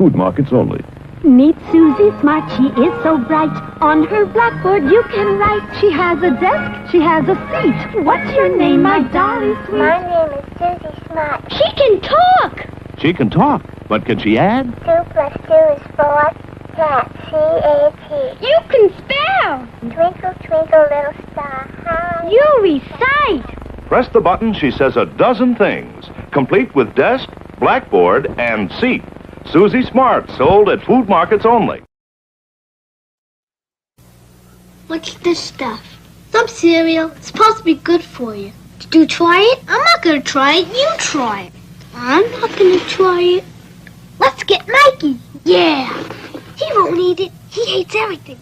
Food Markets only. Meet Susie Smart, she is so bright. On her blackboard you can write. She has a desk, she has a seat. What's your name, my dolly sweet? My name is Susie Smart. She can talk! She can talk, but can she add? 2 plus 2 is 4. Cat, C-A-T. You can spell! Twinkle, twinkle, little star, how You recite! Press the button, she says a dozen things, complete with desk, blackboard, and seat. Susie Smart, sold at Food Markets only. What's this stuff? Some cereal. It's supposed to be good for you. Did you try it? I'm not gonna try it. You try it. I'm not gonna try it. Let's get Mikey. Yeah. He won't eat it. He hates everything.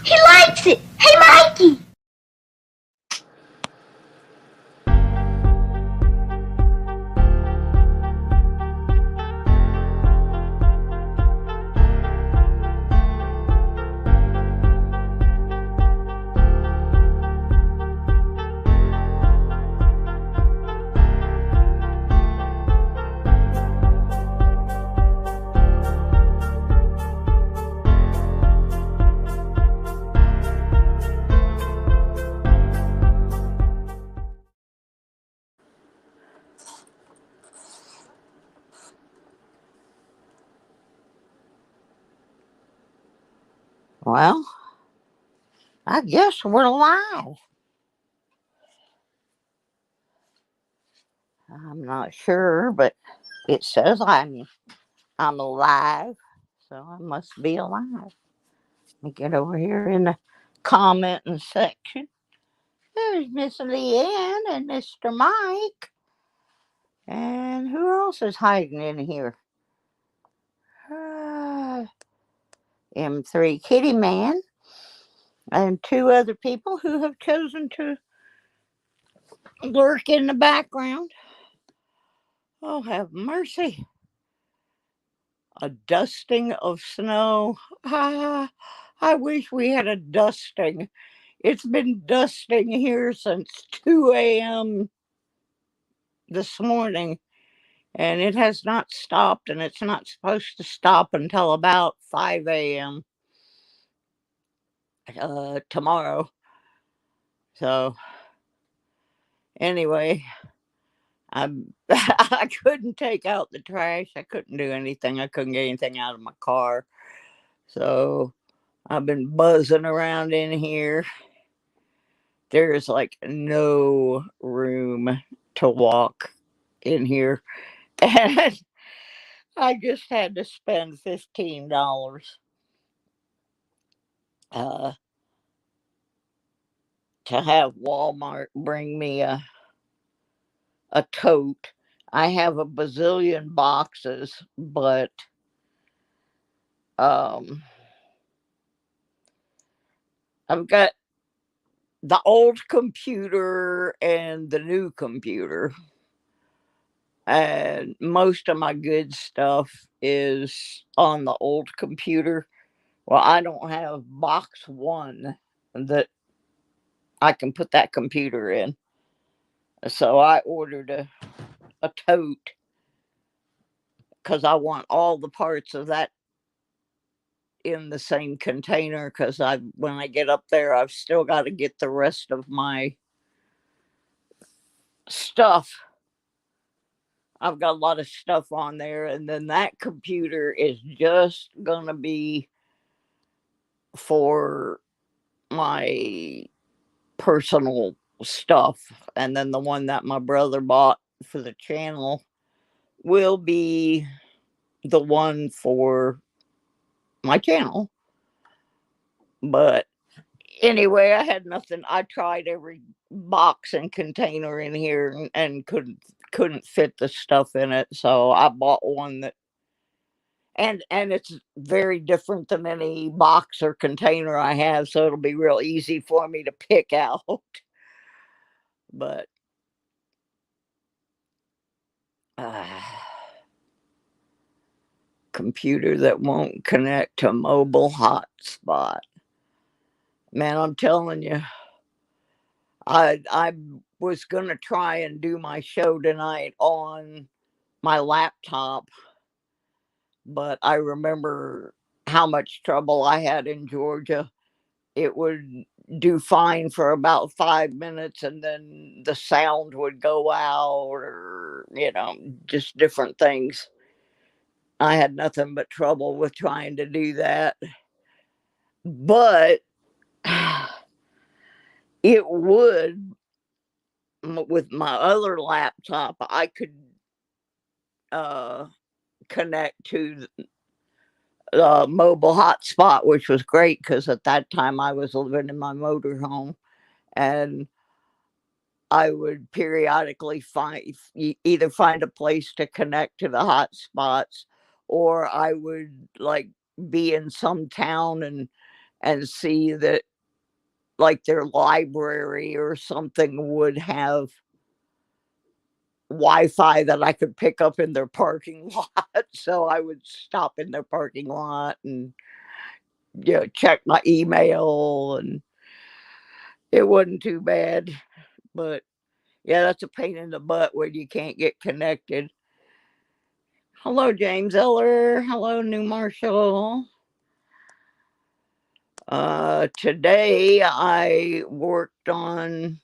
He likes it. Hey, Mikey. Well, I guess we're live. I'm not sure, but it says I'm alive, so I must be alive. Let me get over here in the commenting section. There's Miss Leanne and Mr. Mike. And who else is hiding in here? M3 Kitty Man. And 2 other people who have chosen to lurk in the background. Oh, have mercy. A dusting of snow. I wish we had a dusting. It's been dusting here since 2 a.m. this morning, and it has not stopped, and it's not supposed to stop until about 5 a.m. Tomorrow. So, anyway, I couldn't take out the trash. I couldn't do anything. I couldn't get anything out of my car. So, I've been buzzing around in here. There's like no room to walk in here. And I just had to spend $15 to have Walmart bring me a tote. I have a bazillion boxes, but I've got the old computer and the new computer. And most of my good stuff is on the old computer. Well, I don't have box 1 that I can put that computer in. So I ordered a tote because I want all the parts of that in the same container, because when I get up there, I've still got to get the rest of my stuff. I've got a lot of stuff on there, and then that computer is just gonna be for my personal stuff, and then the one that my brother bought for the channel will be the one for my channel. But anyway, I had nothing. I tried every box and container in here and couldn't fit the stuff in it. So I bought one that, and it's very different than any box or container I have. So it'll be real easy for me to pick out. But computer that won't connect to mobile hotspot. Man, I'm telling you, I was gonna try and do my show tonight on my laptop, but I remember how much trouble I had in Georgia. It would do fine for about 5 minutes and then the sound would go out, or, just different things. I had nothing but trouble with trying to do that. But it would, with my other laptop, I could uh, connect to the mobile hotspot, which was great because at that time I was living in my motorhome, and I would periodically either find a place to connect to the hotspots, or I would like be in some town and see that like their library or something would have Wi-Fi that I could pick up in their parking lot. So I would stop in their parking lot and check my email, and it wasn't too bad. But yeah, that's a pain in the butt when you can't get connected. Hello, James Eller. Hello, New Marshall. Today I worked on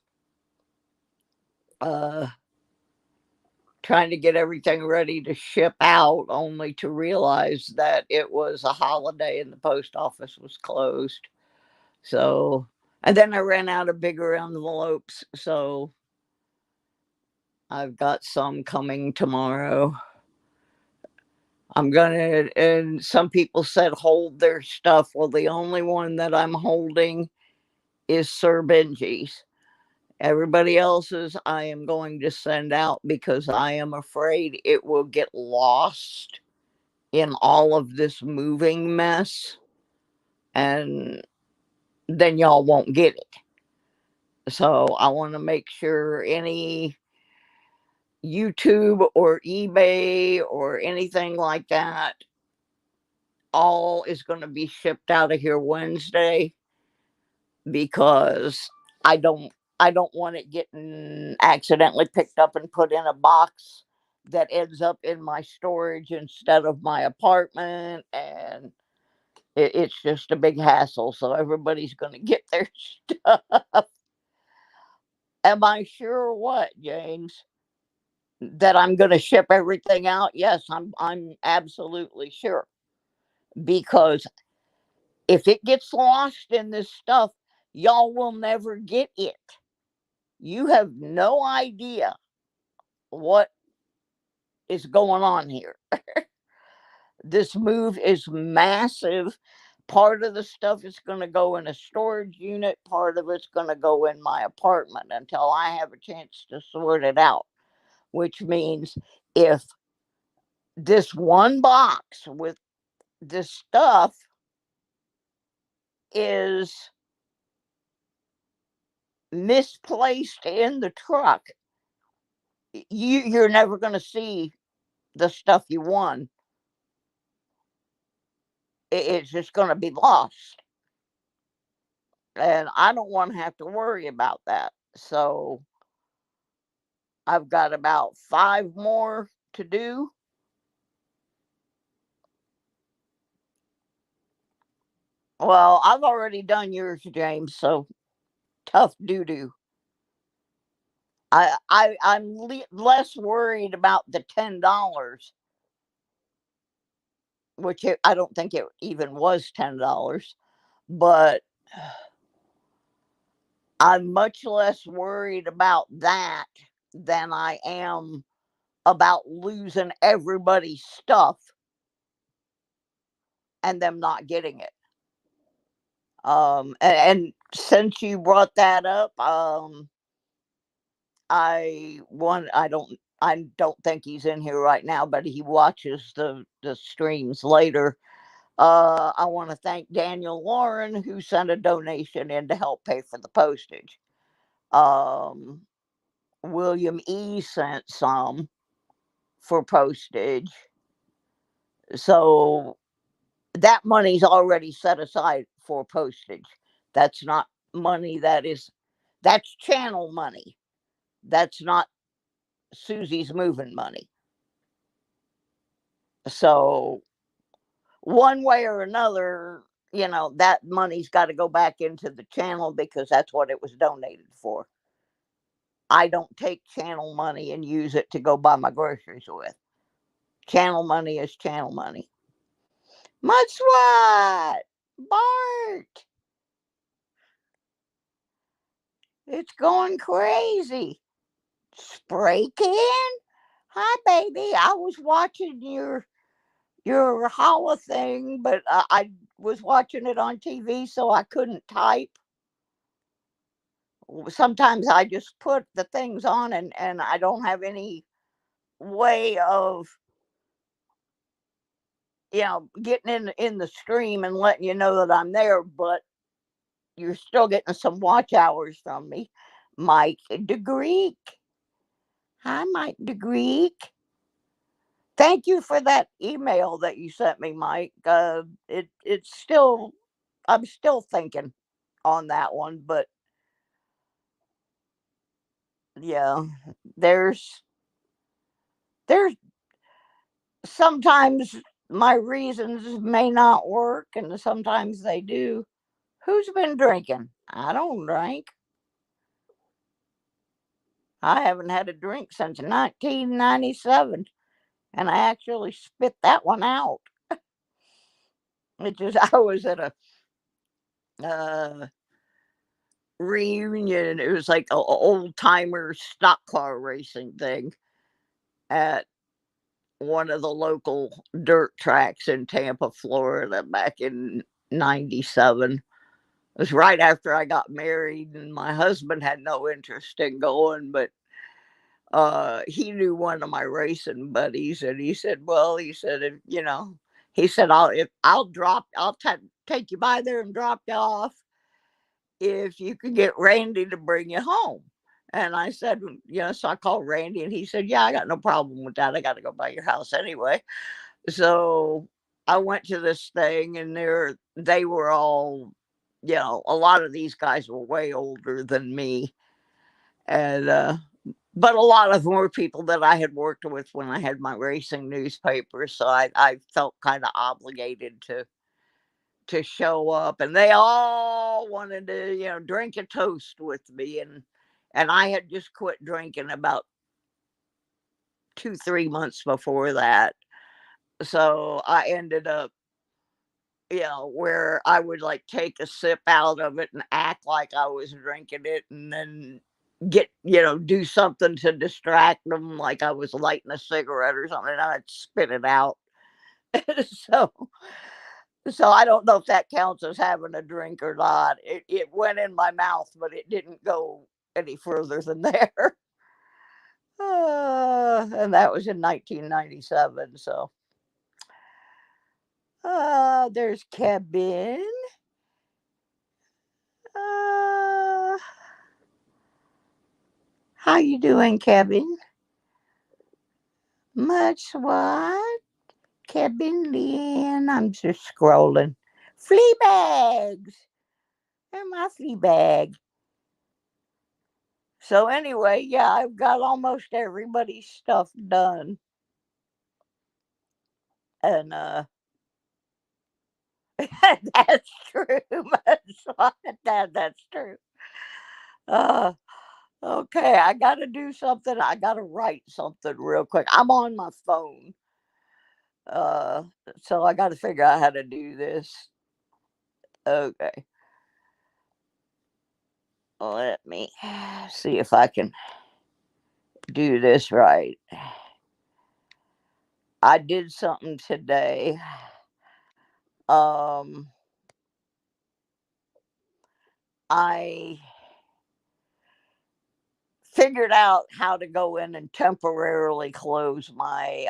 trying to get everything ready to ship out, only to realize that it was a holiday and the post office was closed. So, and then I ran out of bigger envelopes, so I've got some coming tomorrow. I'm gonna, and some people said hold their stuff. Well, the only one that I'm holding is Sir Benji's. Everybody else's I am going to send out because I am afraid it will get lost in all of this moving mess, and then y'all won't get it. So I want to make sure any YouTube or eBay or anything like that, all is going to be shipped out of here Wednesday, because I don't I don't want it getting accidentally picked up and put in a box that ends up in my storage instead of my apartment, and it's just a big hassle. So everybody's going to get their stuff. Am I sure what, James? That I'm going to ship everything out? Yes, I'm absolutely sure, because if it gets lost in this stuff, y'all will never get it. You have no idea what is going on here. This move is massive. Part of the stuff is going to go in a storage unit, part of it's going to go in my apartment until I have a chance to sort it out. Which means if this one box with this stuff is misplaced in the truck, you're never going to see the stuff you won. It's just going to be lost. And I don't want to have to worry about that. So I've got about 5 more to do. Well, I've already done yours, James, so tough doo-doo. I'm less worried about the $10, which I don't think it even was $10, but I'm much less worried about that than I am about losing everybody's stuff and them not getting it. And since you brought that up, I don't think he's in here right now, but he watches the streams later. I want to thank Daniel Lauren, who sent a donation in to help pay for the postage. William E sent some for postage. So that money's already set aside for postage. That's not money that's channel money. That's not Susie's moving money. So one way or another, that money's got to go back into the channel because that's what it was donated for. I don't take channel money and use it to go buy my groceries with. Channel money is channel money. Mudswat! Bart! It's going crazy. Spray can? Hi, baby. I was watching your holla thing, but I was watching it on TV, so I couldn't type. Sometimes I just put the things on and I don't have any way of getting in the stream and letting you know that I'm there, but you're still getting some watch hours from me. Mike DeGreek. Hi, Mike DeGreek. Thank you for that email that you sent me, Mike. It's still, I'm still thinking on that one, but yeah, there's sometimes my reasons may not work, and sometimes they do. Who's been drinking? I don't drink. I haven't had a drink since 1997, and I actually spit that one out. It just I was at a uh, reunion. It was like a old timer stock car racing thing at one of the local dirt tracks in Tampa, Florida, back in '97. It was right after I got married, and my husband had no interest in going, but he knew one of my racing buddies, and he said, "Well, he said, if he said, I'll take you by there and drop you off if you could get Randy to bring you home." And I said, so I called Randy, and he said, "Yeah, I got no problem with that. I got to go by your house anyway." So I went to this thing, and they were all, a lot of these guys were way older than me, and but a lot of them were people that I had worked with when I had my racing newspaper, so I felt kind of obligated to show up, and they all wanted to drink a toast with me, and I had just quit drinking about 2-3 months before that, so I ended up where I would like take a sip out of it and act like I was drinking it, and then do something to distract them, like I was lighting a cigarette or something, and I'd spit it out. so so I don't know if that counts as having a drink or not. It went in my mouth, but it didn't go any further than there. And that was in 1997. So there's Kevin. How you doing, Kevin? Much what? Kevin Lynn. I'm just scrolling. Flea bags. They're my flea bag. So anyway, yeah, I've got almost everybody's stuff done. And that's true. That's true. Uh okay, I gotta do something. I gotta write something real quick. I'm on my phone. Uh so I gotta figure out how to do this. Okay. Let me see if I can do this right. I did something today. I figured out how to go in and temporarily close my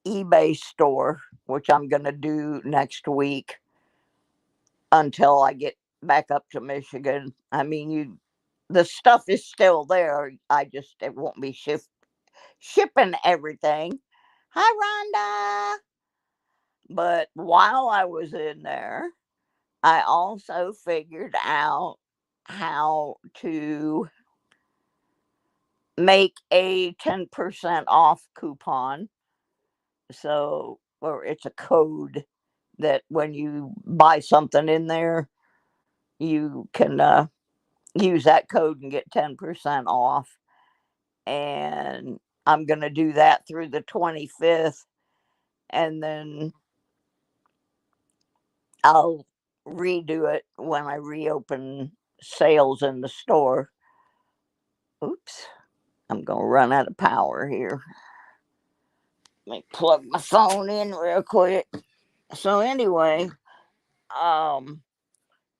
eBay store, which I'm going to do next week until I get back up to Michigan. I mean, the stuff is still there. It won't be shipping everything. Hi, Rhonda. But while I was in there, I also figured out how to make a 10% off coupon. So, or it's a code that when you buy something in there, you can use that code and get 10% off. And I'm going to do that through the 25th. And then I'll redo it when I reopen sales in the store. Oops, I'm going to run out of power here. Let me plug my phone in real quick. So anyway,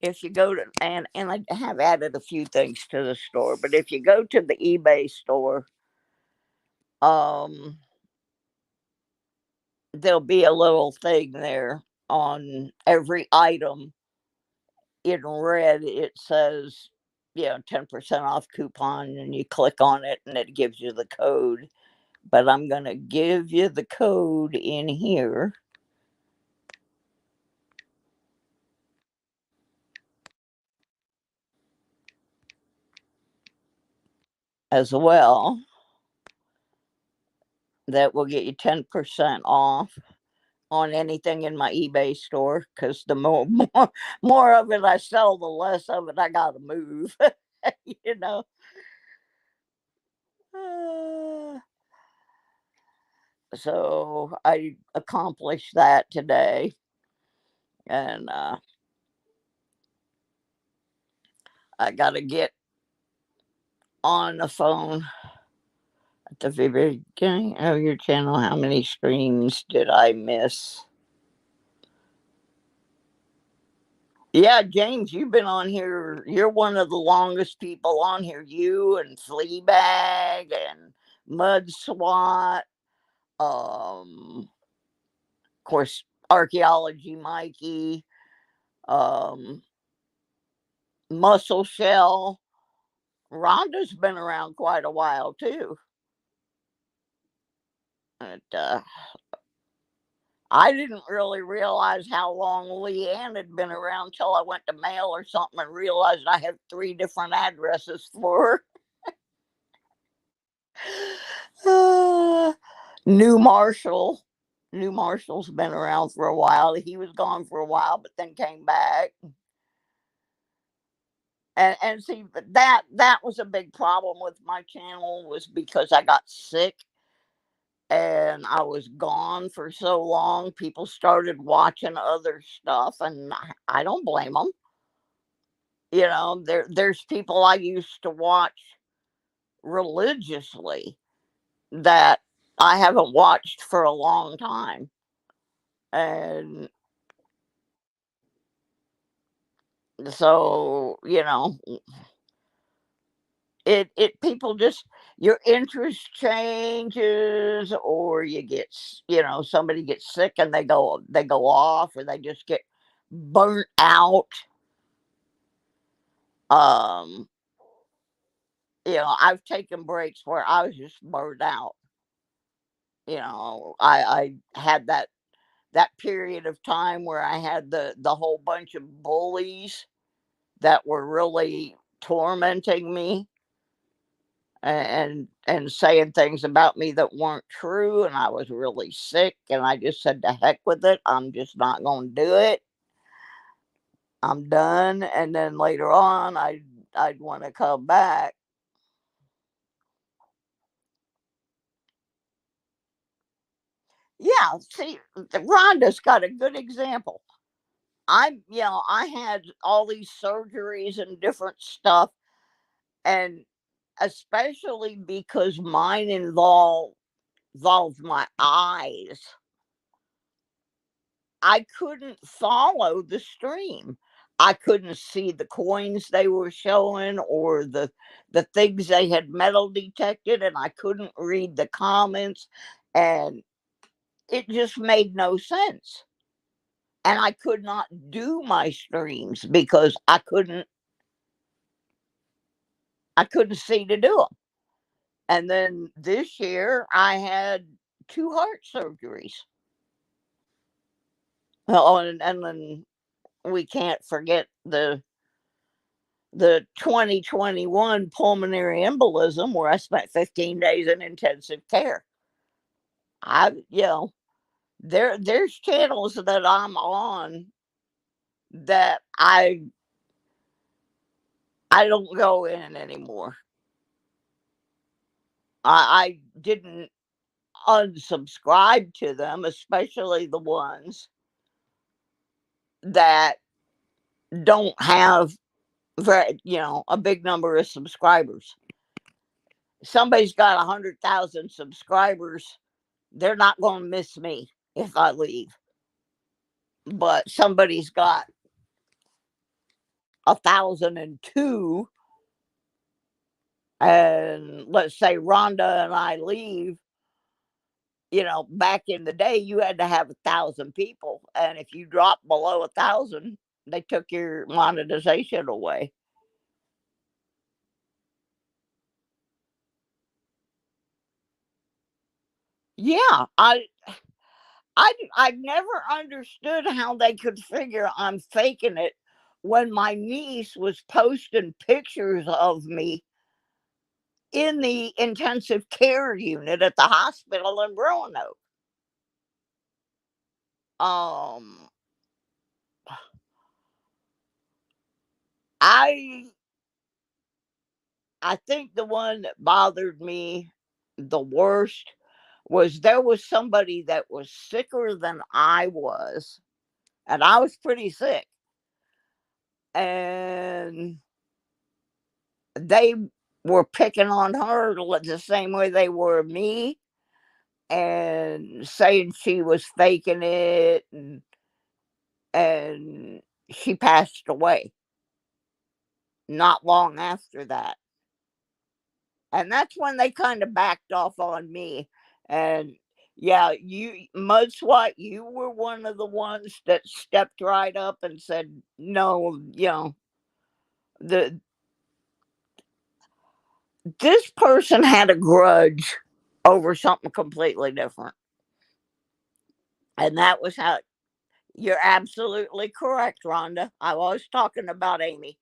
if you go to and I have added a few things to the store, but if you go to the eBay store, there'll be a little thing there on every item in red. It says, 10% off coupon, and you click on it and it gives you the code. But I'm going to give you the code in here. As well, that will get you 10% off on anything in my eBay store, because the more of it I sell, the less of it I gotta move. you know. So I accomplished that today, and I gotta get on the phone at the very beginning of your channel. How many streams did I miss? Yeah, James, you've been on here. You're one of the longest people on here. You and Fleabag and Mud SWAT. Of course, Archaeology Mikey. Muscle Shell. Rhonda's been around quite a while too. But I didn't really realize how long Leanne had been around till I went to mail or something and realized I had 3 different addresses for her. New Marshall. New Marshall's been around for a while. He was gone for a while, but then came back. And see, that was a big problem with my channel, was because I got sick and I was gone for so long. People started watching other stuff, and I don't blame them. There's people I used to watch religiously that I haven't watched for a long time. And so, it people just, your interest changes, or you get, somebody gets sick and they go off, or they just get burnt out. um I've taken breaks where I was just burned out. I had that period of time where I had the whole bunch of bullies that were really tormenting me, and saying things about me that weren't true, and I was really sick, and I just said, to heck with it, I'm just not going to do it, I'm done. And then later on, I'd want to come back. Yeah, see, Rhonda's got a good example. I had all these surgeries and different stuff, and especially because mine involved my eyes, I couldn't follow the stream. I couldn't see the coins they were showing, or the things they had metal detected, and I couldn't read the comments, and it just made no sense. And I could not do my streams because I couldn't see to do them. And then this year I had 2 heart surgeries. Oh, and then we can't forget the the 2021 pulmonary embolism where I spent 15 days in intensive care. There's channels that I'm on that I don't go in anymore. I didn't unsubscribe to them, especially the ones that don't have a big number of subscribers. Somebody's got 100,000 subscribers, they're not going to miss me if I leave. But somebody's got 1,002, and let's say Rhonda and I leave. Back in the day, you had to have 1,000 people, and if you dropped below 1,000, they took your monetization away. Yeah, I never understood how they could figure I'm faking it when my niece was posting pictures of me in the intensive care unit at the hospital in Roanoke. Um, I I think the one that bothered me the worst was there was somebody that was sicker than I was, and I was pretty sick, and they were picking on her the same way they were me, and saying she was faking it, and she passed away not long after that. And that's when they kind of backed off on me. And yeah, Mudswat, you were one of the ones that stepped right up and said, no, the this person had a grudge over something completely different. And that was how you're absolutely correct, Rhonda. I was talking about Amy.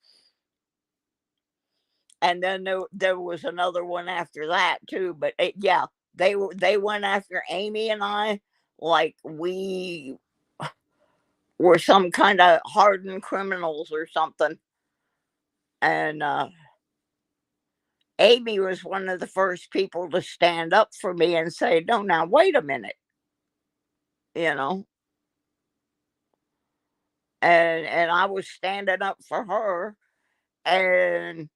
And then there was another one after that too. But yeah, they went after Amy and I like we were some kind of hardened criminals or something. And Amy was one of the first people to stand up for me and say, "No, now wait a minute," you know. And I was standing up for her, and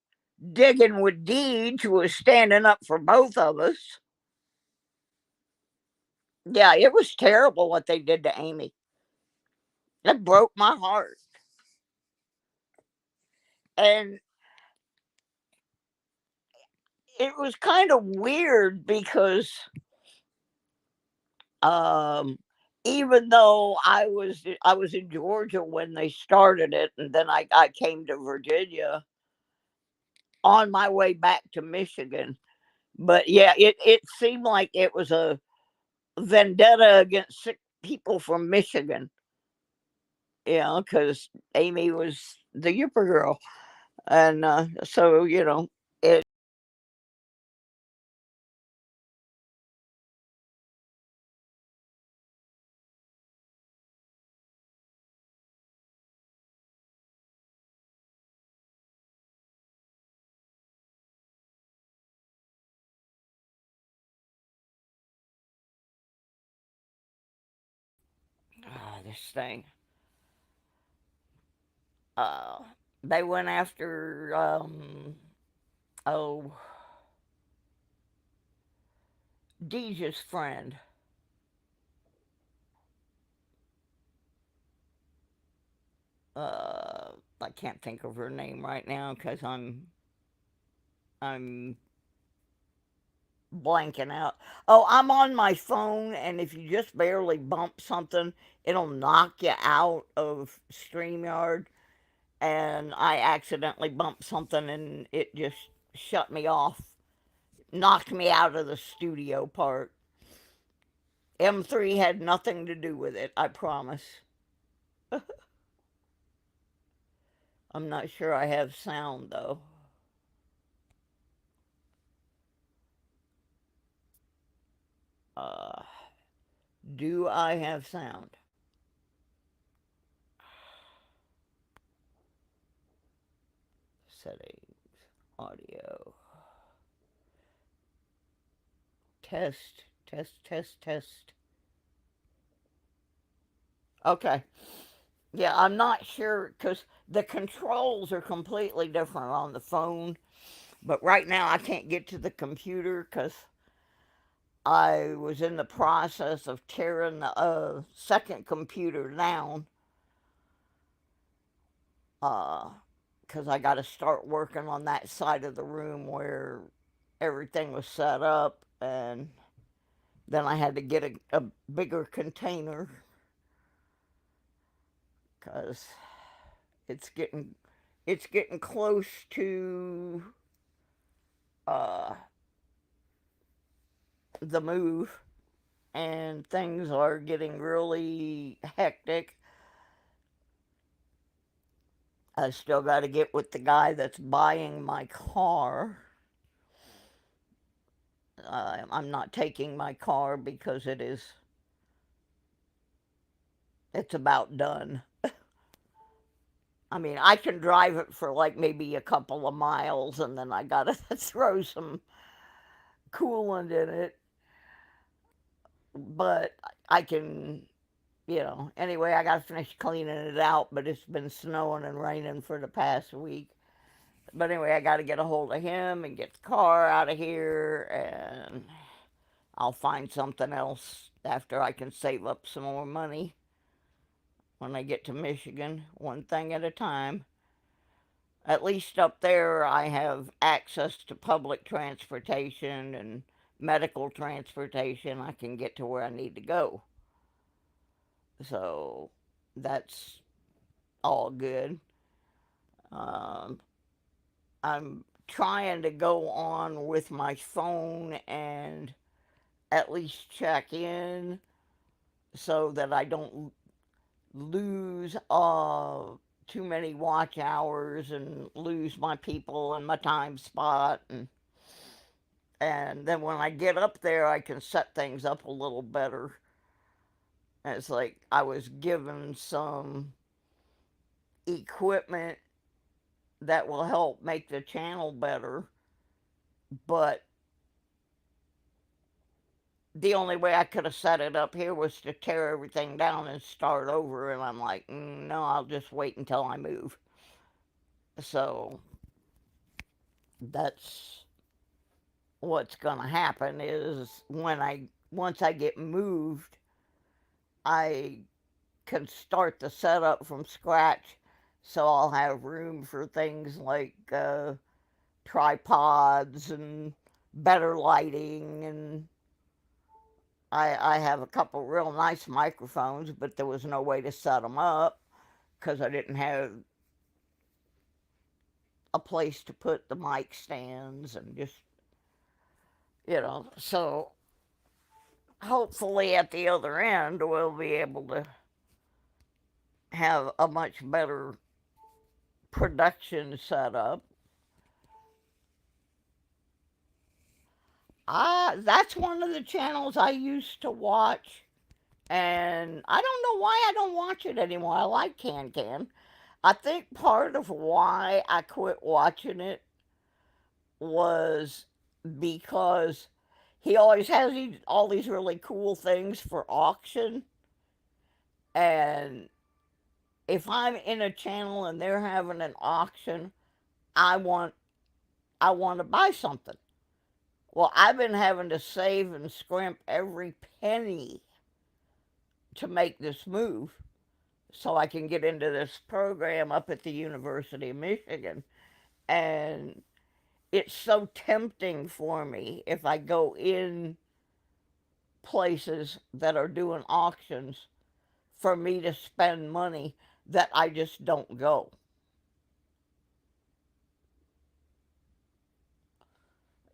Digging with Deej was standing up for both of us. Yeah, it was terrible what they did to Amy. It broke my heart. And it was kind of weird because um even though I was in Georgia when they started it, and then I came to Virginia on my way back to Michigan. But yeah, it seemed like it was a vendetta against sick people from Michigan, because Amy was the Yipper girl. And so, it. This thing. Uh, they went after, oh, Deja's friend. I can't think of her name right now because I'm blanking out. Oh, I'm on my phone, and if you just barely bump something, it'll knock you out of StreamYard. And I accidentally bumped something, and it just shut me off, knocked me out of the studio part. M3 had nothing to do with it, I promise. I'm not sure I have sound though. Uh, do I have sound? Settings, audio. Test, test, test, test. Okay. Yeah, I'm not sure because the controls are completely different on the phone. But right now I can't get to the computer because I was in the process of tearing the second computer down. Because I got to start working on that side of the room where everything was set up, and then I had to get a bigger container because it's getting close to uh, the move, and things are getting really hectic. I still got to get with the guy that's buying my car. I'm not taking my car because it's about done. I mean, I can drive it for like maybe a couple of miles, and then I gotta throw some coolant in it. But I can, anyway, I gotta finish cleaning it out, but it's been snowing and raining for the past week. But anyway, I gotta get a hold of him and get the car out of here, and I'll find something else after I can save up some more money when I get to Michigan, one thing at a time. At least up there, I have access to public transportation and medical transportation. I can get to where I need to go. So that's all good. Um, I'm trying to go on with my phone and at least check in so that I don't lose too many watch hours and lose my people and my time spot, and then when I get up there I can set things up a little better. And it's like I was given some equipment that will help make the channel better, but the only way I could have set it up here was to tear everything down and start over, and I'm like, no, I'll just wait until I move. So that's what's going to happen is once I get moved, I can start the setup from scratch, so I'll have room for things like tripods and better lighting, and I have a couple real nice microphones, but there was no way to set them up because I didn't have a place to put the mic stands, and just, so hopefully at the other end we'll be able to have a much better production setup. That's one of the channels I used to watch, and I don't know why I don't watch it anymore. I like Can. I think part of why I quit watching it was because he always has all these really cool things for auction, and if I'm in a channel and they're having an auction, I want to buy something. Well, I've been having to save and scrimp every penny to make this move so I can get into this program up at the University of Michigan. And it's so tempting for me if I go in places that are doing auctions for me to spend money that I just don't go.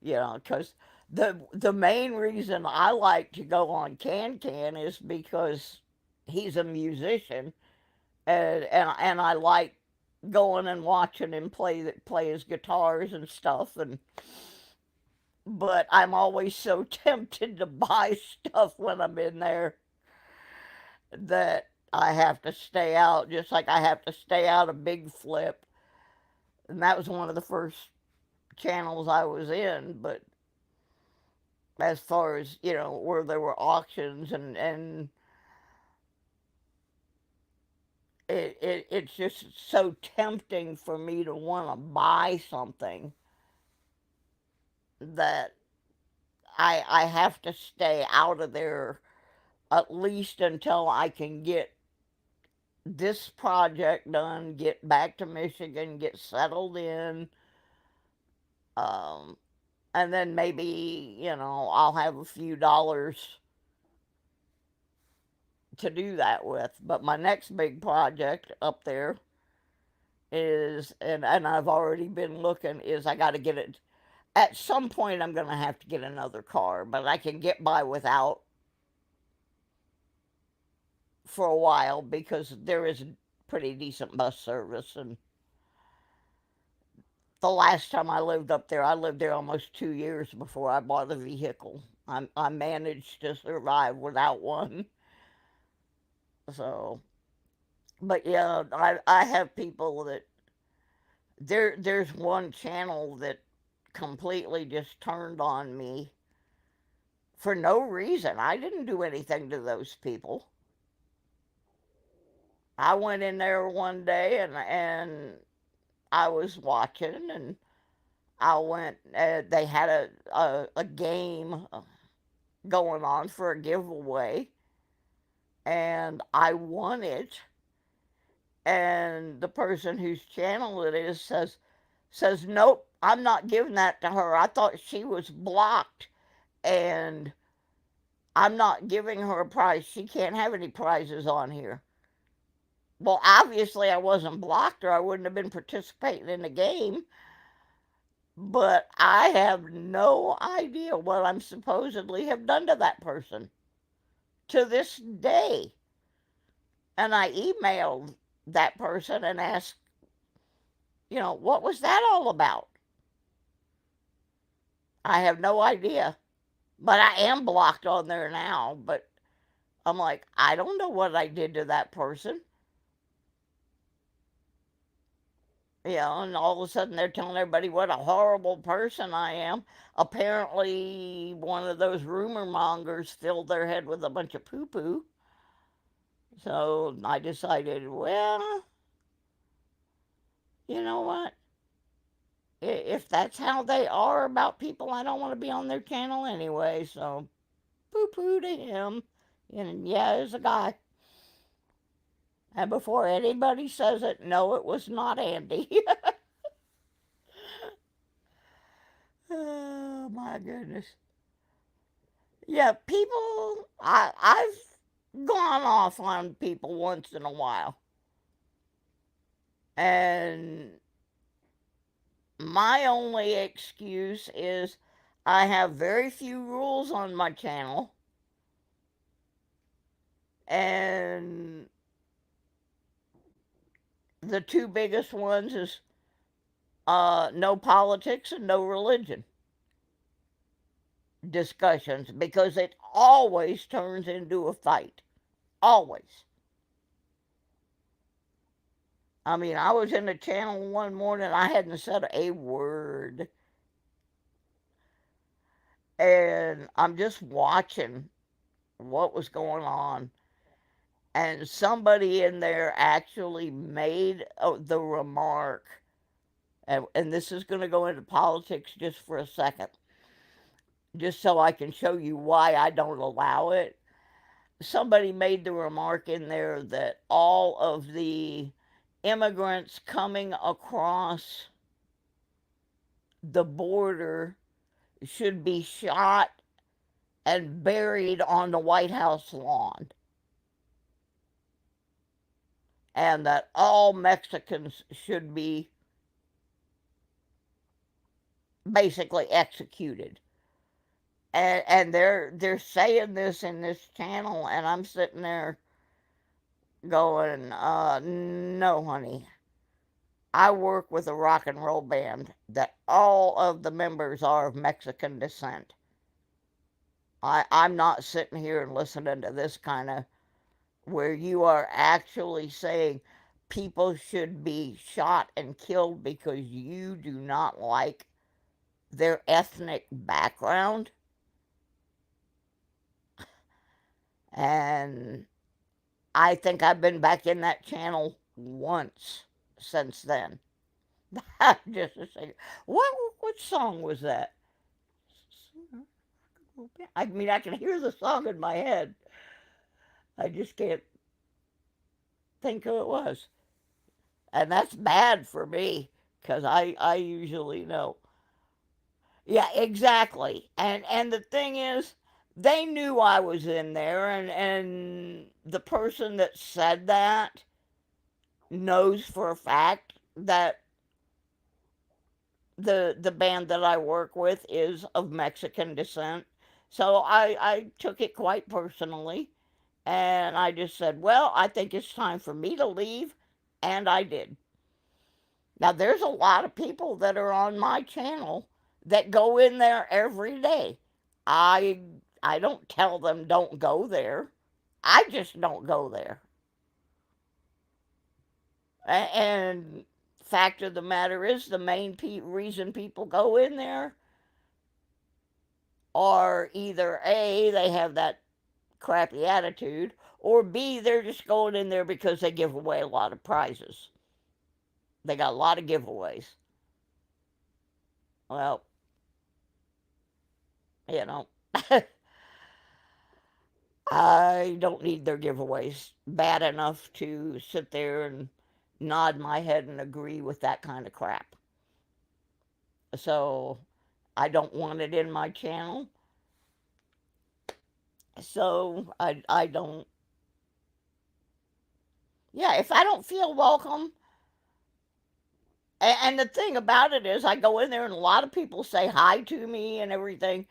Because the main reason I like to go on Can is because he's a musician, and I like going and watching him play his guitars and stuff, but I'm always so tempted to buy stuff when I'm in there that I have to stay out, just like I have to stay out of Big Flip. And that was one of the first channels I was in, but as far as, where there were auctions and it's just so tempting for me to want to buy something that I have to stay out of there at least until I can get this project done, get back to Michigan, get settled in, and then maybe, I'll have a few dollars to do that with. But my next big project up there is, and I've already been looking, is I got to get it. At some point, I'm going to have to get another car, but I can get by without for a while because there is pretty decent bus service. And the last time I lived up there, I lived there almost 2 years before I bought a vehicle. I managed to survive without one. So, but yeah, I have people that there's one channel that completely just turned on me for no reason. I didn't do anything to those people. I went in there one day and I was watching, and I went. They had a game going on for a giveaway, and I won it. And the person whose channel it is says nope, I'm not giving that to her. I thought she was blocked, and I'm not giving her a prize. She can't have any prizes on here. Well, obviously I wasn't blocked or I wouldn't have been participating in the game. But I have no idea what I'm supposedly have done to that person to this day. And I emailed that person and asked, what was that all about? I have no idea. But I am blocked on there now. But I'm like, I don't know what I did to that person. And all of a sudden they're telling everybody what a horrible person I am. Apparently, one of those rumor mongers filled their head with a bunch of poo poo. So I decided, well, you know what? If that's how they are about people, I don't want to be on their channel anyway. So poo poo to him. And yeah, it's a guy. And before anybody says it, no, it was not Andy. Oh my goodness. Yeah, people, I've gone off on people once in a while. And my only excuse is I have very few rules on my channel. And the two biggest ones is no politics and no religion discussions, because it always turns into a fight. Always. I mean, I was in the channel one morning, I hadn't said a word. And I'm just watching what was going on. And somebody in there actually made the remark, and this is going to go into politics just for a second, just so I can show you why I don't allow it. Somebody made the remark in there that all of the immigrants coming across the border should be shot and buried on the White House lawn. And that all Mexicans should be basically executed. And they're saying this in this channel, and I'm sitting there going, no, honey. I work with a rock and roll band that all of the members are of Mexican descent. I'm not sitting here and listening to this kind of where you are actually saying people should be shot and killed because you do not like their ethnic background. And I think I've been back in that channel once since then. Just a second. What song was that? I mean, I can hear the song in my head. I just can't think who it was. And that's bad for me because I usually know. Yeah, exactly. And the thing is, they knew I was in there, and the person that said that knows for a fact that the band that I work with is of Mexican descent. So I took it quite personally, and I just said, well, I think it's time for me to leave, and I did. Now, there's a lot of people that are on my channel that go in there every day. I I don't tell them don't go there. I just don't go there. And fact of the matter is, the main reason people go in there are either A, they have that crappy attitude, or B, they're just going in there because they give away a lot of prizes. They got a lot of giveaways. Well, you know, I don't need their giveaways bad enough to sit there and nod my head and agree with that kind of crap. So I don't want it in my channel. So I don't. Yeah, if I don't feel welcome, and the thing about it is, I go in there and a lot of people say hi to me and everything,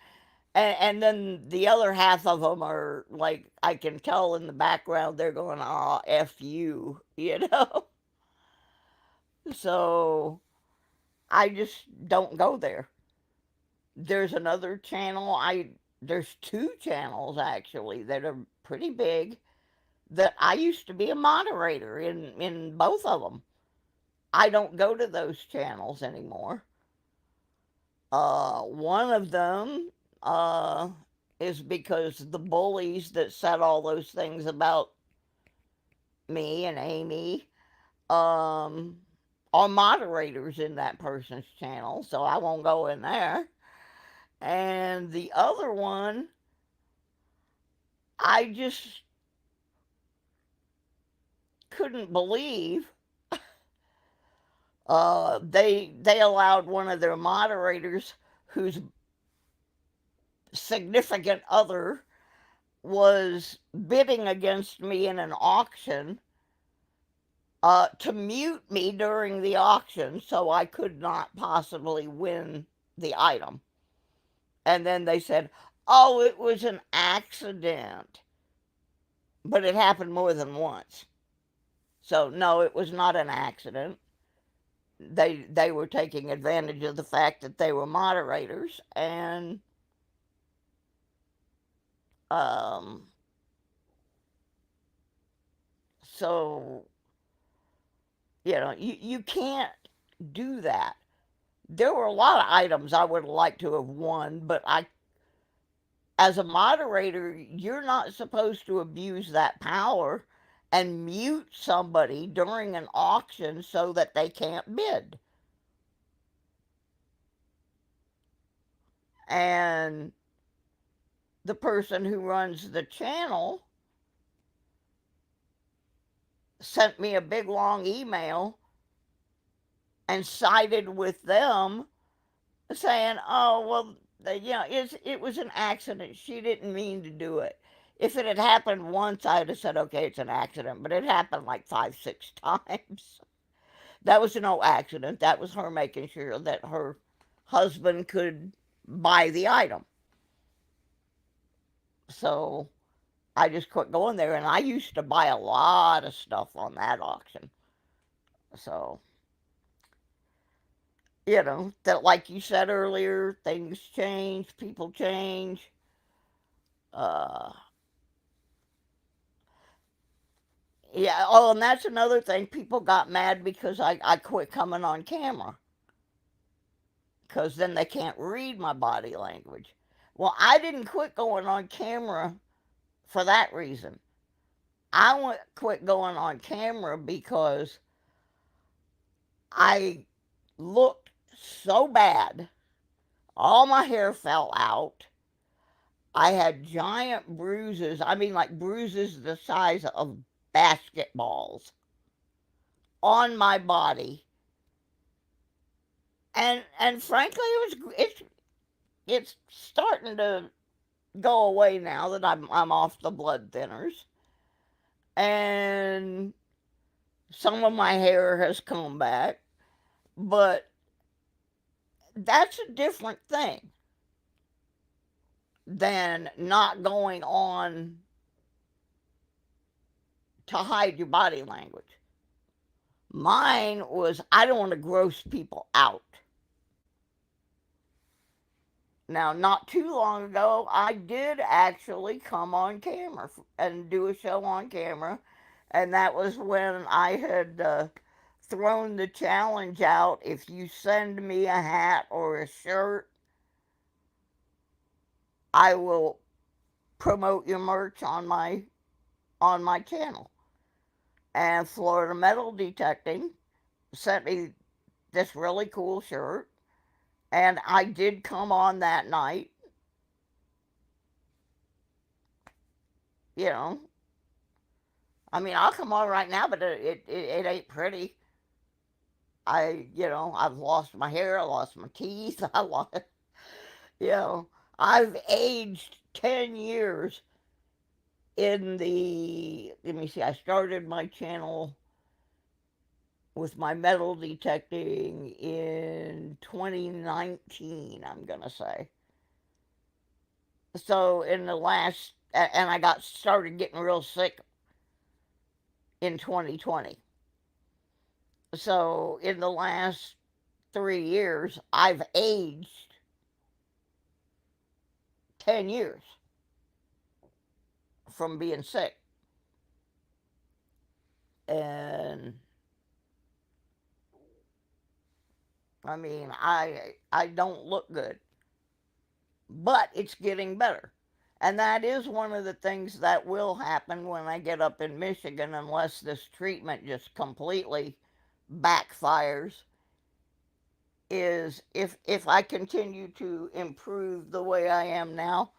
and then the other half of them are like, I can tell in the background they're going, "Oh, F you," you know? So I just don't go there. There's another channel, there's two channels actually that are pretty big that I used to be a moderator in both of them. I don't go to those channels anymore. One of them is because the bullies that said all those things about me and Amy are moderators in that person's channel, so I won't go in there. And the other one, I just couldn't believe they allowed one of their moderators whose significant other was bidding against me in an auction to mute me during the auction so I could not possibly win the item. And then they said, oh, it was an accident. But it happened more than once. So, no, it was not an accident. They were taking advantage of the fact that they were moderators, and so, you can't do that. There were a lot of items I would have liked to have won, but as a moderator, you're not supposed to abuse that power and mute somebody during an auction so that they can't bid. And the person who runs the channel sent me a big long email and sided with them, saying, oh, well, it was an accident. She didn't mean to do it. If it had happened once, I'd have said, okay, it's an accident. But it happened like 5, 6 times. That was no accident. That was her making sure that her husband could buy the item. So I just quit going there. And I used to buy a lot of stuff on that auction. So that, like you said earlier, things change, people change. Uh, yeah. Oh, and that's another thing. People got mad because I quit coming on camera because then they can't read my body language. Well, I didn't quit going on camera for that reason. I quit going on camera because I looked so bad. All my hair fell out. I had giant bruises. I mean, like bruises the size of basketballs on my body. And frankly, it's starting to go away now that I'm off the blood thinners, and some of my hair has come back, but that's a different thing than not going on to hide your body language. Mine was, I don't want to gross people out. Now, not too long ago, I did actually come on camera and do a show on camera, and that was when I had thrown the challenge out. If you send me a hat or a shirt, I will promote your merch on my channel. And Florida Metal Detecting sent me this really cool shirt, and I did come on that night. I mean, I'll come on right now, but it ain't pretty. I've lost my hair, I lost my teeth, I've aged 10 years let me see, I started my channel with my metal detecting in 2019, I'm going to say. So in the last, and I got started getting real sick in 2020. So in the last 3 years, I've aged 10 years from being sick. And I mean, I don't look good, but it's getting better. And that is one of the things that will happen when I get up in Michigan, unless this treatment just completely backfires, is if I continue to improve the way I am now,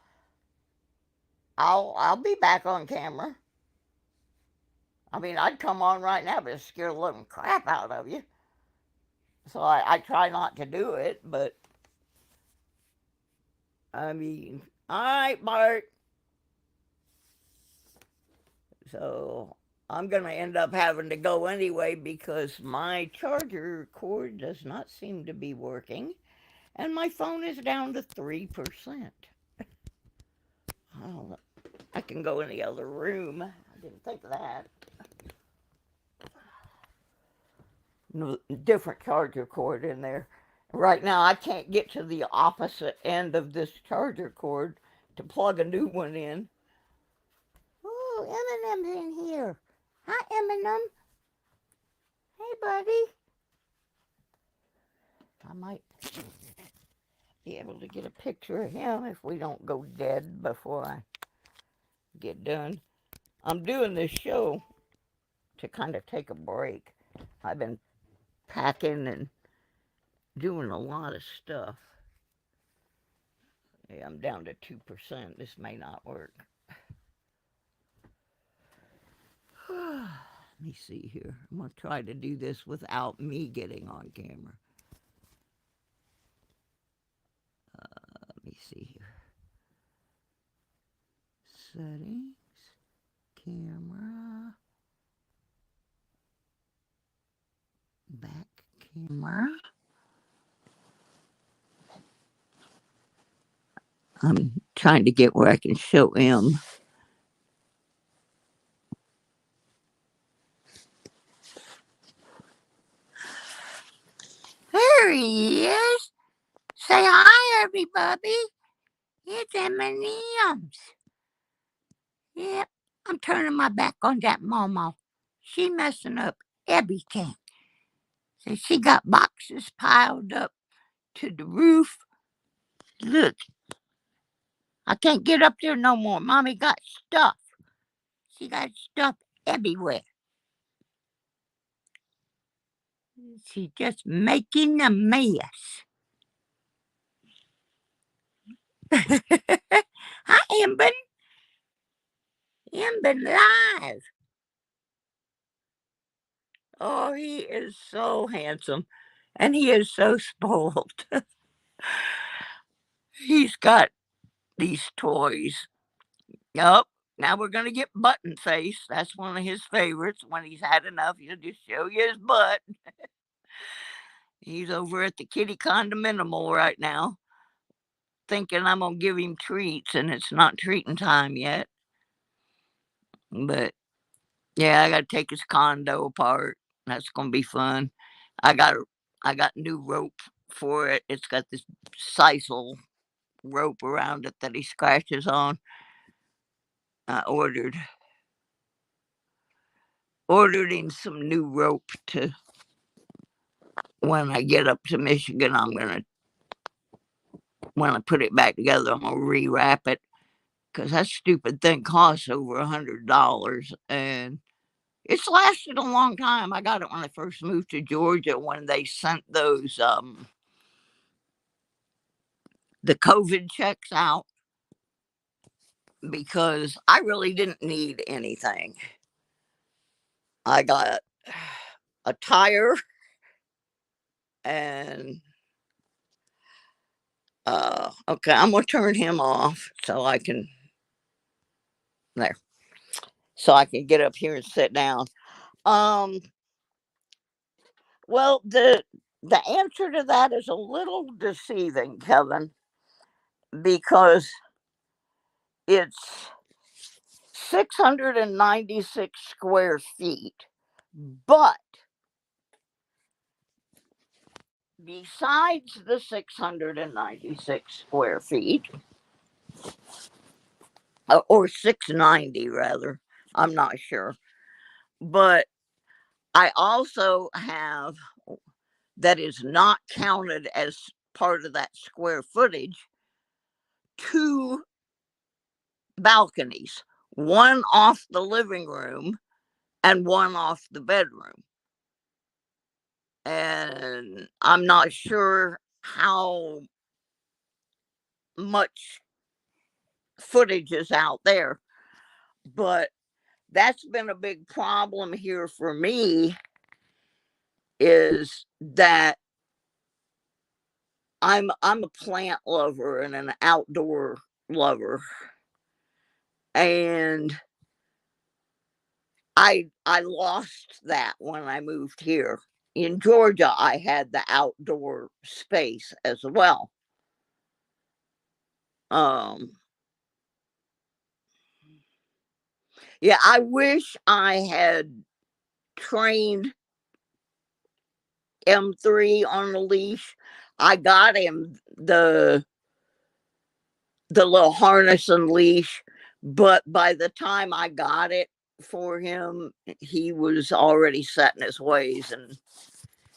I'll be back on camera. I mean, I'd come on right now, but it scare the living crap out of you. So I try not to do it, but I mean, all right, Bart. So I'm going to end up having to go anyway because my charger cord does not seem to be working, and my phone is down to 3%. Oh, I can go in the other room. I didn't think of that. No, different charger cord in there. Right now, I can't get to the opposite end of this charger cord to plug a new one in. Oh, Eminem's in here. Hi, Eminem. Hey, buddy. I might be able to get a picture of him if we don't go dead before I get done. I'm doing this show to kind of take a break. I've been packing and doing a lot of stuff. Yeah, I'm down to 2%. This may not work. Let me see here. I'm going to try to do this without me getting on camera. Let me see here. Settings, camera, back camera. I'm trying to get where I can show him. There he is. Say hi, everybody. It's M&M's. Yep, I'm turning my back on that Momo. She messing up everything. So she got boxes piled up to the roof. Look, I can't get up there no more. Mommy got stuff. She got stuff everywhere. She's just making a mess. Hi, Emben. Emben live. Oh, he is so handsome. And he is so spoiled. He's got these toys. Yup. Now we're going to get Button Face. That's one of his favorites. When he's had enough, he'll just show you his butt. He's over at the kitty condominium right now, thinking I'm going to give him treats, and it's not treating time yet. But yeah, I got to take his condo apart. That's going to be fun. I got new rope for it. It's got this sisal rope around it that he scratches on. I ordered him some new rope to when I get up to Michigan. When I put it back together, I'm gonna rewrap it because that stupid thing costs over $100, and it's lasted a long time. I got it when I first moved to Georgia when they sent those the COVID checks out, because I really didn't need anything. I got a tire and okay, I'm gonna turn him off so I can get up here and sit down. Well, the answer to that is a little deceiving, Kevin, because it's 696 square feet, but besides the 696 square feet, or 690 rather, I'm not sure, but I also have, that is not counted as part of that square footage, 2 balconies, one off the living room and one off the bedroom. And I'm not sure how much footage is out there, but that's been a big problem here for me, is that I'm a plant lover and an outdoor lover, and I lost that when I moved here. In Georgia, I had the outdoor space as well. Yeah, I wish I had trained M3 on the leash. I got him the little harness and leash, but by the time I got it for him, he was already set in his ways and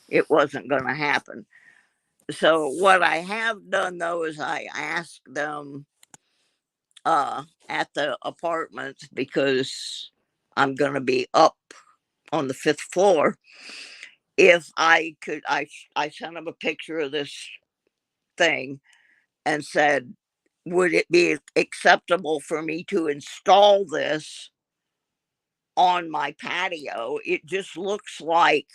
it wasn't going to happen. So what I have done though is I asked them at the apartments, because I'm going to be up on the 5th floor, if I could, I sent them a picture of this thing and said, would it be acceptable for me to install this on my patio? It just looks like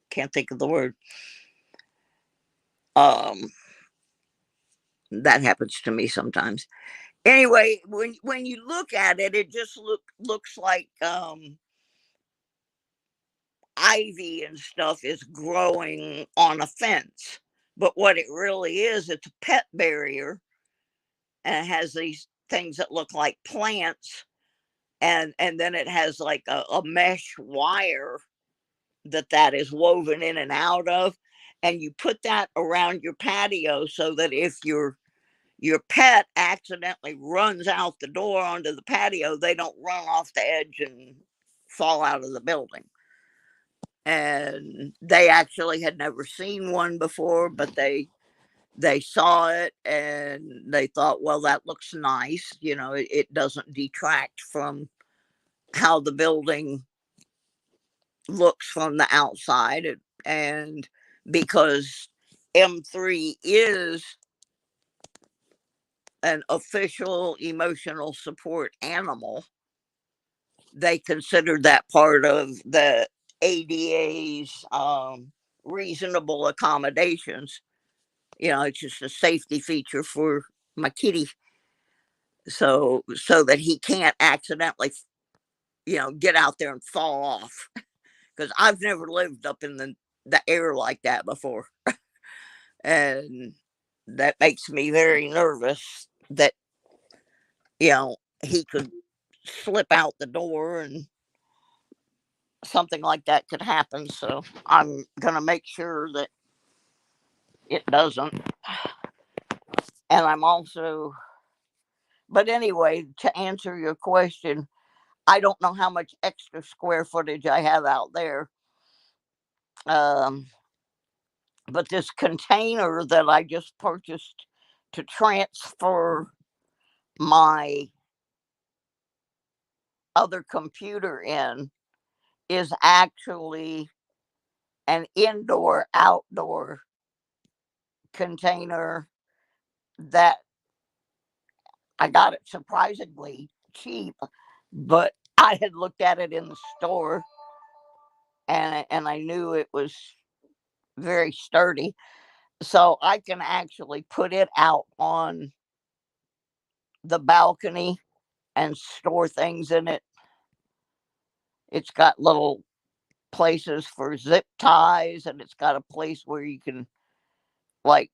can't think of the word. That happens to me sometimes. Anyway, when you look at it, it just looks like ivy and stuff is growing on a fence. But what it really is, it's a pet barrier, and it has these things that look like plants, and then it has like a mesh wire that is woven in and out of, and you put that around your patio so that if your pet accidentally runs out the door onto the patio, they don't run off the edge and fall out of the building. And they actually had never seen one before, but they saw it and they thought, well, that looks nice. You know, it doesn't detract from how the building looks from the outside. And because M3 is an official emotional support animal, they considered that part of the ADA's reasonable accommodations. You know, it's just a safety feature for my kitty, so that he can't accidentally, you know, get out there and fall off. Because I've never lived up in the air like that before, and that makes me very nervous that, you know, he could slip out the door and something like that could happen. So I'm gonna make sure that it doesn't. And I'm also, but anyway, to answer your question, I don't know how much extra square footage I have out there. But this container that I just purchased to transfer my other computer in is actually an indoor outdoor container that I got it surprisingly cheap, but I had looked at it in the store and I knew it was very sturdy. So I can actually put it out on the balcony and store things in it. It's got little places for zip ties, and it's got a place where you can like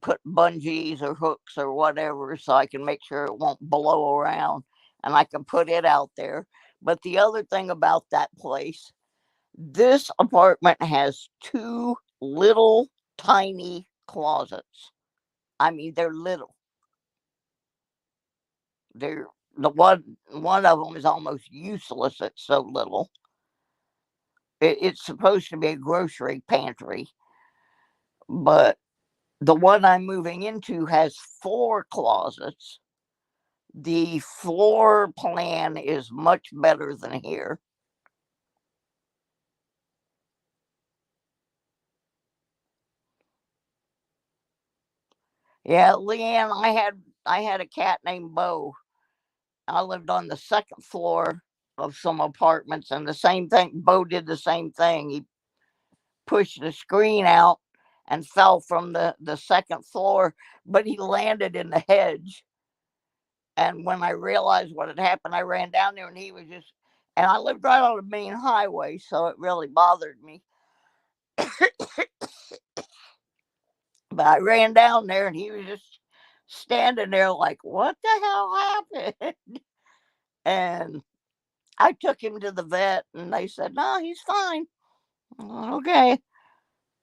put bungees or hooks or whatever, so I can make sure it won't blow around, and I can put it out there. But the other thing about that place, this apartment has 2 little tiny closets. I mean, they're little. They're the one of them is almost useless. It's so little. It's supposed to be a grocery pantry, but the one I'm moving into has 4 closets. The floor plan is much better than here. Yeah, Leanne, I had a cat named Bo. I lived on the 2nd floor of some apartments, and the same thing. Bo did the same thing. He pushed the screen out and fell from the 2nd floor, but he landed in the hedge. And when I realized what had happened, I ran down there, and he was just. And I lived right on the main highway, so it really bothered me. But I ran down there, and he was just standing there like, what the hell happened? And I took him to the vet, and they said, no, he's fine. Okay.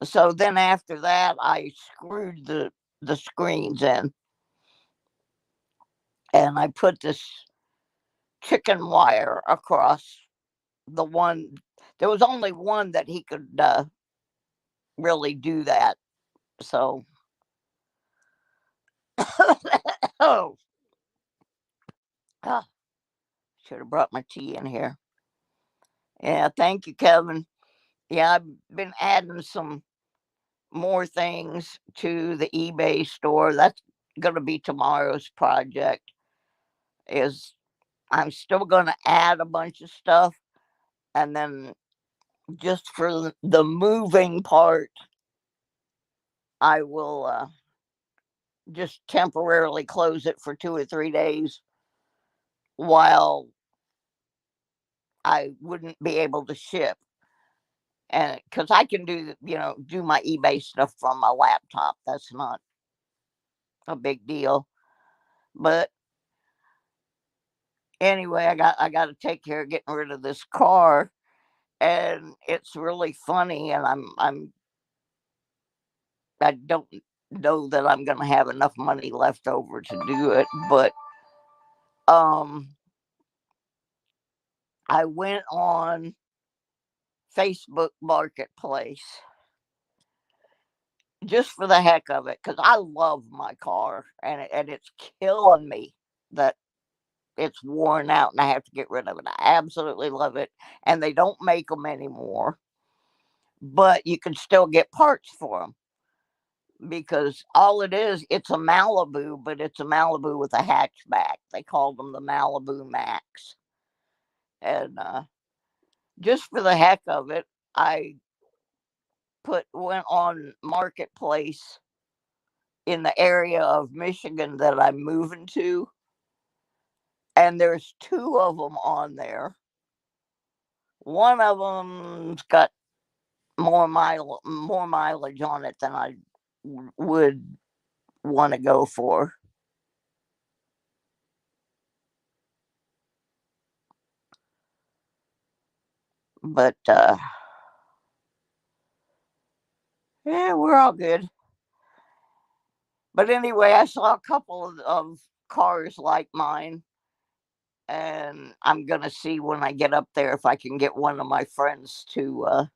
So then after that, I screwed the screens in, and I put this chicken wire across the one. There was only one that he could really do that. So, oh, should have brought my tea in here. Yeah, thank you, Kevin. Yeah, I've been adding some more things to the eBay store. That's going to be tomorrow's project. Is I'm still going to add a bunch of stuff, and then just for the moving part, I will just temporarily close it for 2 or 3 days while I wouldn't be able to ship. And because I can do my eBay stuff from my laptop. That's not a big deal. But Anyway, I got to take care of getting rid of this car, and it's really funny. And I don't know that I'm going to have enough money left over to do it, but um, I went on Facebook Marketplace just for the heck of it because I love my car, and it's killing me that it's worn out and I have to get rid of it. I absolutely love it, and they don't make them anymore, but you can still get parts for them because all it is, it's a Malibu, but it's a Malibu with a hatchback. They call them the Malibu Max, and just for the heck of it, I went on Marketplace in the area of Michigan that I'm moving to, and there's two of them on there. One of them's got more mileage on it than I would want to go for. But yeah, we're all good. But anyway, I saw a couple of cars like mine, and I'm gonna see when I get up there if I can get one of my friends to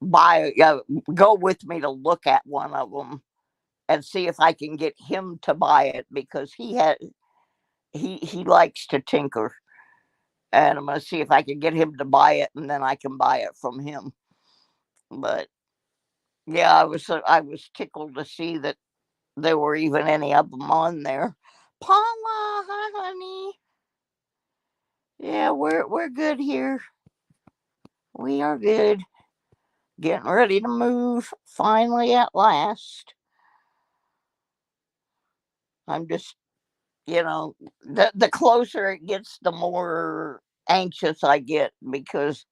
buy go with me to look at one of them and see if I can get him to buy it because he likes to tinker, and I'm gonna see if I can get him to buy it and then I can buy it from him. But yeah, I was tickled to see that there were even any of them on there. Paula, hi honey. Yeah, we're good here. We are good. Getting ready to move finally at last. I'm just, the closer it gets, the more anxious I get because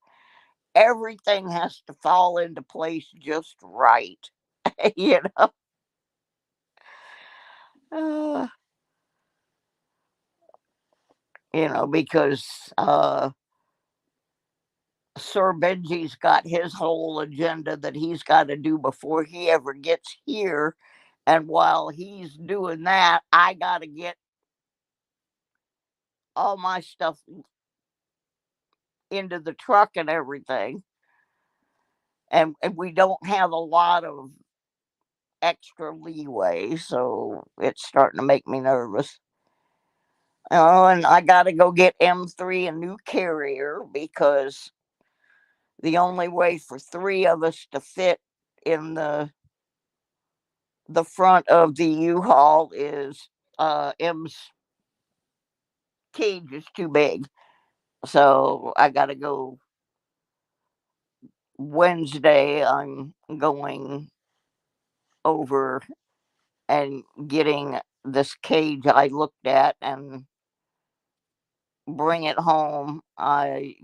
everything has to fall into place just right. you know. Uh, because Sir Benji's got his whole agenda that he's got to do before he ever gets here. And while he's doing that, I got to get all my stuff into the truck and everything. And we don't have a lot of extra leeway. So it's starting to make me nervous. Oh, and I got to go get M3 a new carrier because the only way for three of us to fit in the front of the U-Haul is M's cage is too big. So I got to go Wednesday. I'm going over and getting this cage I looked at and bring it home. I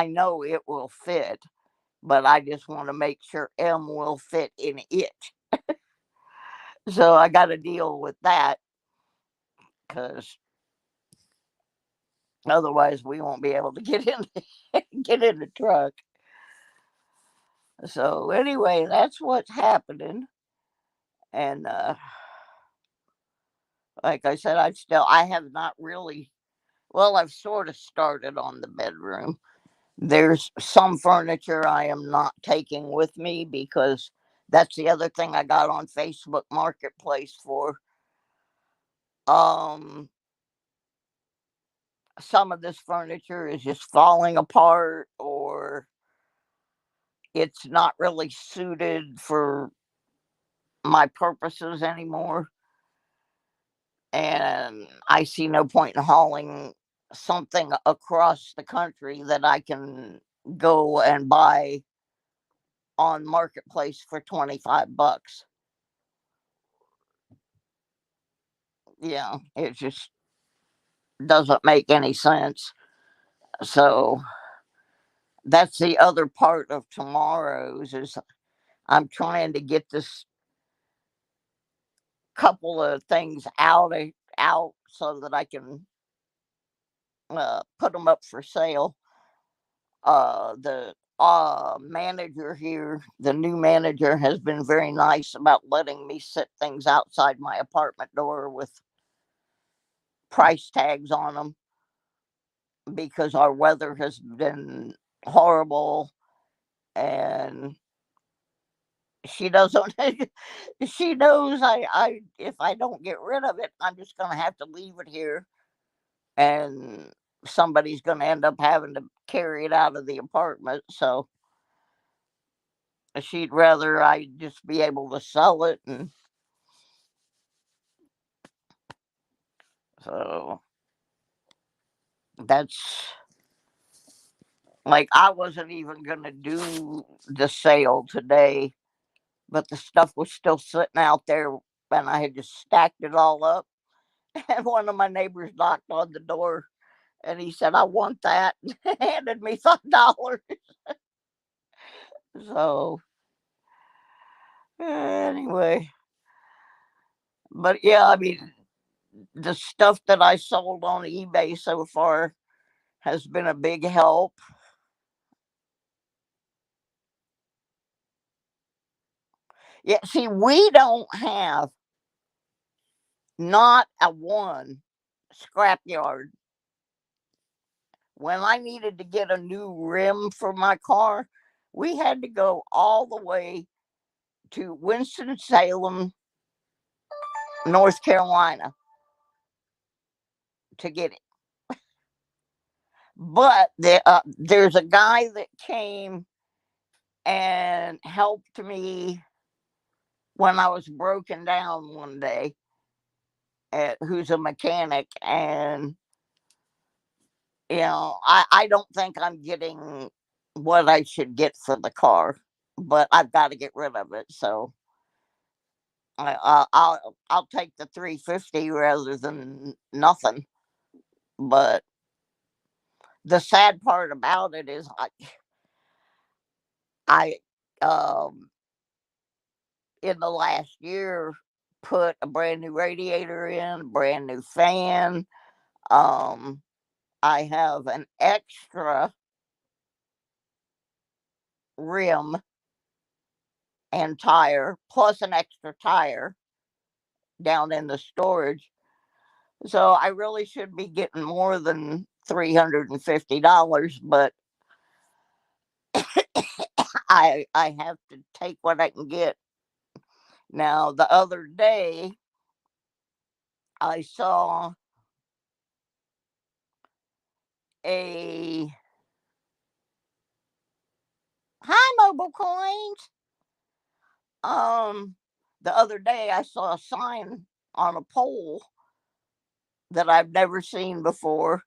know it will fit, but I just want to make sure M will fit in it. So I got to deal with that because otherwise we won't be able to get in the truck. So anyway, that's what's happening. And like I said, I have not really, well, I've sort of started on the bedroom. There's some furniture I am not taking with me because that's the other thing I got on Facebook Marketplace for. Um, some of this furniture is just falling apart or it's not really suited for my purposes anymore. And I see no point in hauling something across the country that I can go and buy on Marketplace for $25. Yeah, it just doesn't make any sense. So that's the other part of tomorrow's is I'm trying to get this couple of things out so that I can put them up for sale. The manager here, the new manager, has been very nice about letting me sit things outside my apartment door with price tags on them because our weather has been horrible, and she doesn't she knows I if I don't get rid of it, I'm just gonna have to leave it here, and somebody's gonna end up having to carry it out of the apartment. So she'd rather I just be able to sell it. And so that's like, I wasn't even gonna do the sale today, but the stuff was still sitting out there, and I had just stacked it all up. And one of my neighbors knocked on the door, and he said, "I want that," and handed me $5. So anyway, but yeah, I mean, the stuff that I sold on eBay so far has been a big help. Yeah, see, we don't have not a one scrapyard. When I needed to get a new rim for my car, we had to go all the way to Winston-Salem, North Carolina to get it. But there's a guy that came and helped me when I was broken down one day, who's a mechanic. And, I don't think I'm getting what I should get for the car, but I've got to get rid of it. So I'll take the 350 rather than nothing. But the sad part about it is I in the last year put a brand new radiator in, a brand new fan. I have an extra rim and tire plus an extra tire down in the storage. So I really should be getting more than $350, but I have to take what I can get. Now, the other day I saw a hi mobile coins. The other day I saw a sign on a pole that I've never seen before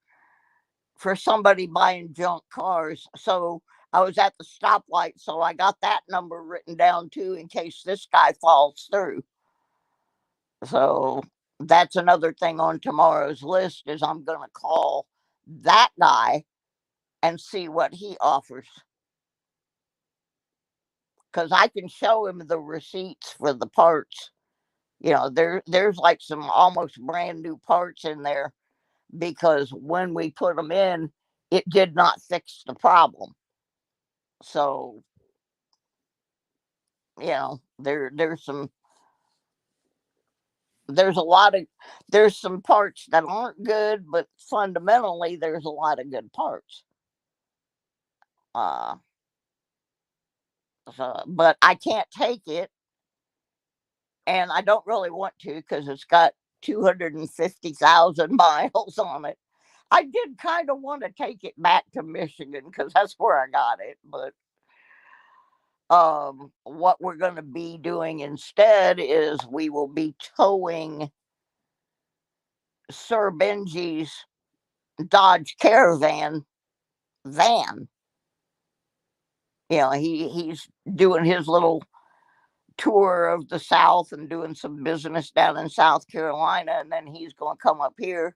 for somebody buying junk cars. So I was at the stoplight, so I got that number written down too in case this guy falls through. So that's another thing on tomorrow's list is I'm going to call that guy and see what he offers. Because I can show him the receipts for the parts. There's like some almost brand new parts in there because when we put them in, it did not fix the problem. So, there's some parts that aren't good, but fundamentally there's a lot of good parts. Uh, but I can't take it, and I don't really want to because it's got 250,000 miles on it. I did kind of want to take it back to Michigan because that's where I got it. But what we're going to be doing instead is we will be towing Sir Benji's Dodge Caravan van. He's doing his little tour of the South and doing some business down in South Carolina, and then he's going to come up here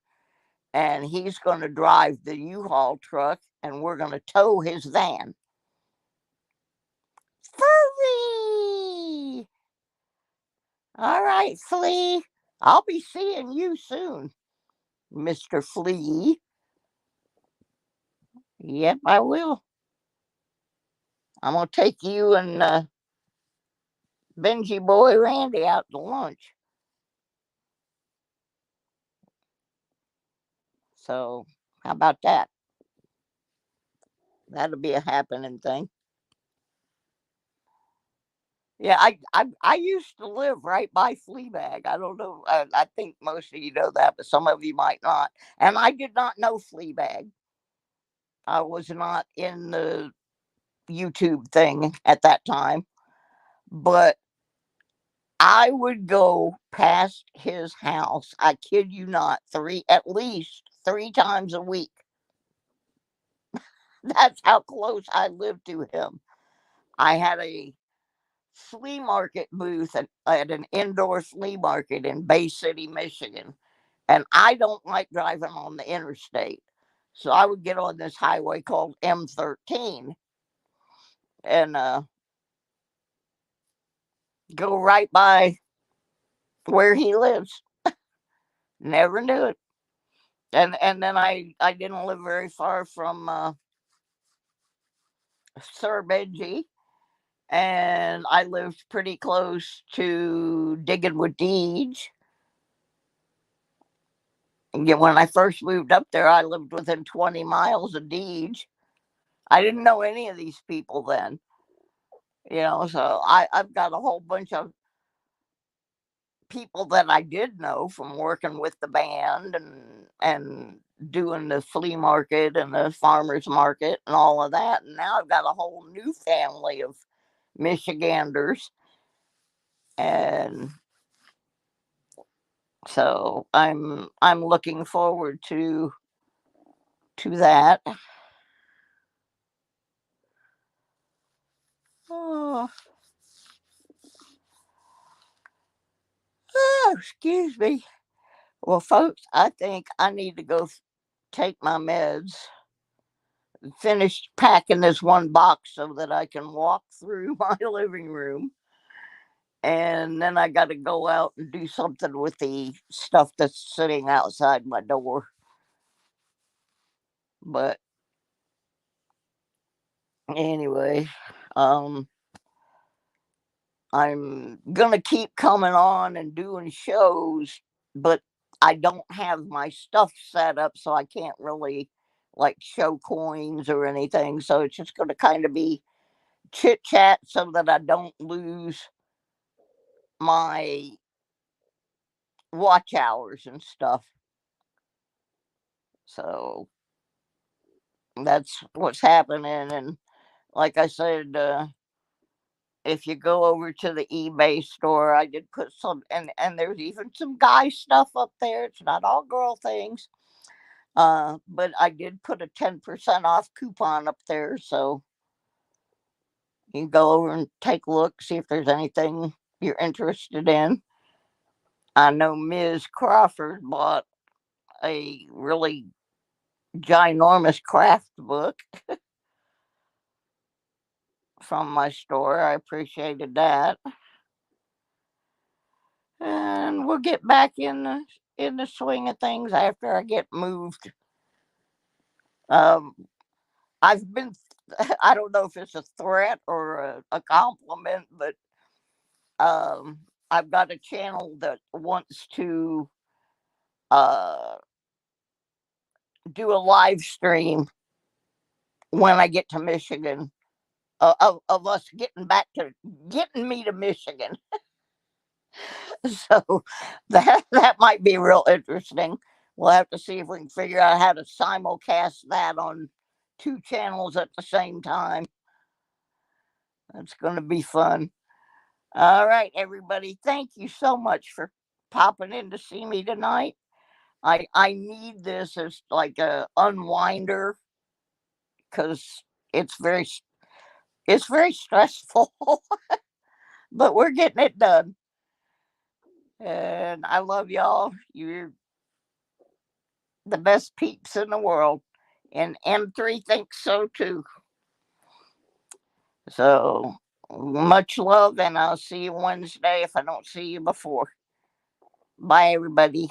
and he's going to drive the U-Haul truck, and we're going to tow his van. Furry! All right, Flea. I'll be seeing you soon, Mr. Flea. Yep, I will. I'm gonna take you and Benji boy Randy out to lunch. So how about that? That'll be a happening thing. Yeah, I used to live right by Fleabag. I don't know. I think most of you know that, but some of you might not. And I did not know Fleabag. I was not in the YouTube thing at that time, but I would go past his house. I kid you not, at least 3 times a week. That's how close I lived to him. I had a flea market booth at an indoor flea market in Bay City, Michigan. And I don't like driving on the interstate. So I would get on this highway called M13 and go right by where he lives. Never knew it. And then I didn't live very far from Sir Benji, and I lived pretty close to Digging with Deej. Yeah, when I first moved up there, I lived within 20 miles of Deej. I didn't know any of these people then, so I've got a whole bunch of people that I did know from working with the band and doing the flea market and the farmers market and all of that. And now I've got a whole new family of Michiganders. And so I'm looking forward to that. Oh, excuse me. Well, folks, I think I need to go take my meds, finish packing this one box so that I can walk through my living room. And then I got to go out and do something with the stuff that's sitting outside my door. But anyway, I'm going to keep coming on and doing shows, but I don't have my stuff set up, so I can't really like show coins or anything. So it's just going to kind of be chit chat so that I don't lose my watch hours and stuff. So that's what's happening. And like I said, if you go over to the eBay store, I did put some, and there's even some guy stuff up there. It's not all girl things. But I did put a 10% off coupon up there, so you can go over and take a look, see if there's anything you're interested in. I know Ms. Crawford bought a really ginormous craft book from my store. I appreciated that. And we'll get back in the swing of things after I get moved. Um, I've been, I don't know if it's a threat or a compliment, but I've got a channel that wants to uh, do a live stream when I get to Michigan of us getting me to Michigan. So that might be real interesting. We'll have to see if we can figure out how to simulcast that on 2 channels at the same time. That's going to be fun. All right, everybody. Thank you so much for popping in to see me tonight. I need this as like a unwinder because it's very stressful, but we're getting it done. And I love y'all. You're the best peeps in the world. And M3 thinks so too. So much love, and I'll see you Wednesday if I don't see you before. Bye, everybody.